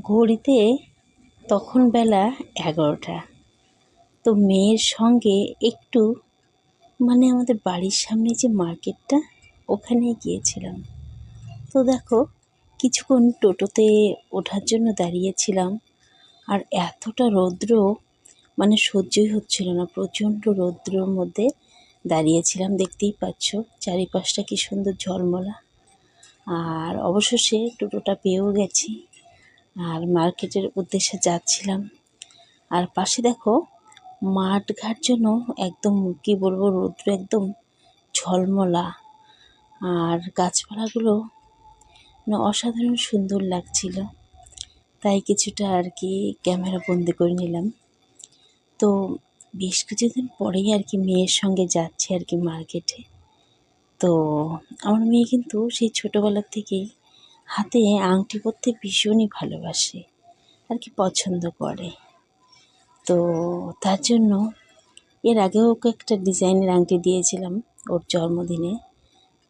ঘড়িতে তখন বেলা 11টা। তো মেয়ের সঙ্গে একটু আমাদের বাড়ির সামনে যে মার্কেটটা, ওখানে গিয়েছিলাম। তো দেখো, কিছুক্ষণ টোটোতে ওঠার জন্য দাঁড়িয়েছিলাম, আর এতটা রৌদ্র সহ্যই হচ্ছিল না। প্রচণ্ড রৌদ্রের মধ্যে দাঁড়িয়েছিলাম। দেখতেই পাচ্ছ চারিপাশটা কি সুন্দর ঝলমলা। আর অবশেষে টোটোটা পেয়েও গেছি, আর মার্কেটের উদ্দেশ্যে যাচ্ছিলাম। আর পাশে দেখো মাঠ ঘাট যেন একদম কী বলবো, রৌদ্র একদম ঝলমলা, আর গাছপালাগুলো অসাধারণ সুন্দর লাগছিল। তাই কিছুটা আর কি ক্যামেরা বন্দি করে নিলাম। তো বেশ কিছুদিন পরেই আর কি মেয়ের সঙ্গে যাচ্ছি আর কি মার্কেটে। তো আমার মেয়ে কিন্তু সেই ছোটোবেলার থেকেই হাতে আংটি পরতে ভীষণই ভালোবাসে আর কি, পছন্দ করে। তো তার জন্য এর আগেও ওকে একটা ডিজাইনের আংটি দিয়েছিলাম ওর জন্মদিনে,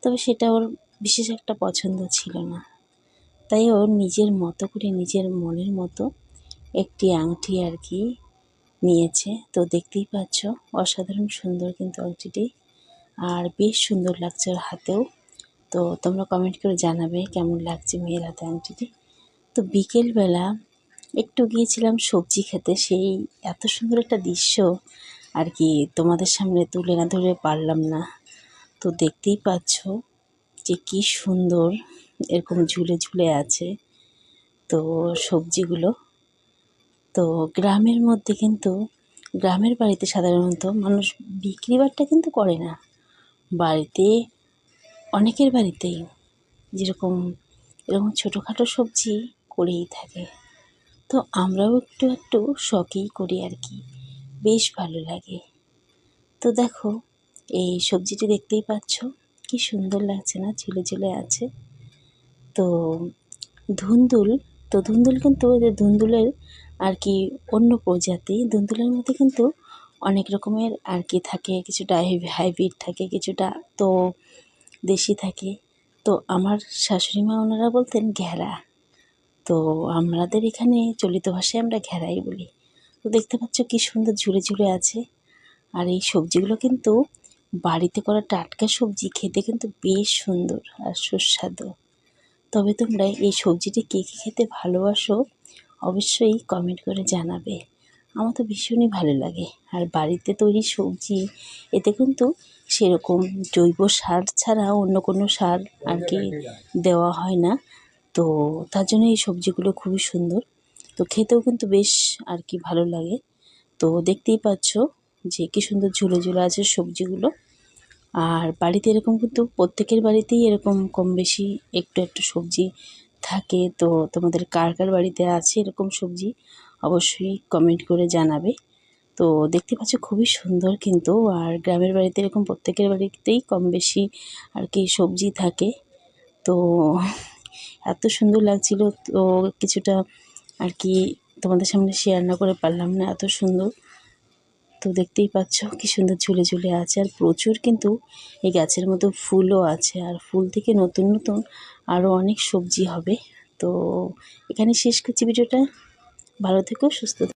তবে সেটা ওর বিশেষ একটা পছন্দ ছিল না। তাই ওর নিজের মতো করে, নিজের মনের মতো একটি আংটি আর কি নিয়েছে। তো দেখতেই পাচ্ছ অসাধারণ সুন্দর কিন্তু আংটিটি, আর বেশ সুন্দর লাগছে ওর হাতেও। তো তোমরা কমেন্ট করে জানাবে কেমন লাগছে মেয়ের হাতে আংটিটি। তো বিকেলবেলা একটু গিয়েছিলাম সবজি খেতে, সেই এত সুন্দর একটা দৃশ্য আর কি তোমাদের সামনে তুলে না ধরে পারলাম না। তো দেখতেই পাচ্ছ যে কি সুন্দর এরকম ঝুলে ঝুলে আছে তো সবজিগুলো। তো গ্রামের মধ্যে কিন্তু, গ্রামের বাড়িতে সাধারণত মানুষ বিক্রি বাট্টা কিন্তু করে না, বাড়িতে অনেকের বাড়িতেই যেরকম এরকম ছোটোখাটো সবজি করেই থাকে। তো আমরাও একটু একটু শখেই করি আর কি, বেশ ভালো লাগে। তো দেখো এই সবজিটি দেখতেই পাচ্ছ কি সুন্দর লাগছে না, ঝুলে ঝুলে আছে। তো ধুন্দুল, তো ধুন্দুল কিন্তু ধুন্দুলের আর কি অন্য প্রজাতি। ধুন্দুলের মধ্যে কিন্তু অনেক রকমের আর কি থাকে, কিছুটা হাইব্রিড থাকে, কিছুটা তো দেশি থাকে। তো আমার শাশুড়ি মা ওনারা বলতেন ঘেরা, তো আমাদের এখানে চলিত ভাষায় আমরা ঘেরাই বলি। তো দেখতে পাচ্ছ কি সুন্দর ঝুলে ঝুলে আছে। আর এই সবজিগুলো কিন্তু বাড়িতে করা টাটকা সবজি, খেতে কিন্তু বেশ সুন্দর আর সুস্বাদু। তবে তোমরা এই সবজিটি কে কে খেতে ভালোবাসো অবশ্যই কমেন্ট করে জানাবে। আমার তো ভীষণই ভালো লাগে। আর বাড়িতে তৈরি সবজি, এতে কিন্তু সেরকম জৈব সার ছাড়া অন্য কোনো সার আর কি দেওয়া হয় না। তো তার জন্য এই সবজিগুলো খুবই সুন্দর, তো খেতেও কিন্তু বেশ আর কি ভালো লাগে। তো দেখতেই পাচ্ছ যে কী সুন্দর ঝুলে ঝুলে আছে সবজিগুলো। আর বাড়িতে এরকম কিন্তু প্রত্যেকের বাড়িতেই এরকম কম বেশি একটু একটু সবজি থাকে। তো তোমাদের কার কার বাড়িতে আছে এরকম সবজি অবশ্যই কমেন্ট করে জানাবে। তো দেখতে পাচ্ছ খুবই সুন্দর কিন্তু, আর গ্রামের বাড়িতে এরকম প্রত্যেকের বাড়িতেই কম বেশি আর কি সবজি থাকে। তো এত সুন্দর লাগছিল, তো কিছুটা আর কি তোমাদের সামনে শেয়ার না করে পারলাম না, এত সুন্দর। তো দেখতেই পাচ্ছ কি সুন্দর ঝুলে ঝুলে আছে, আর প্রচুর কিন্তু এই গাছের মধ্যে ফুলও আছে, আর ফুল থেকে নতুন নতুন আরও অনেক সবজি হবে। তো এখানে শেষ করছি ভিডিওটা। ভালো থেকো, সুস্থ থেকো।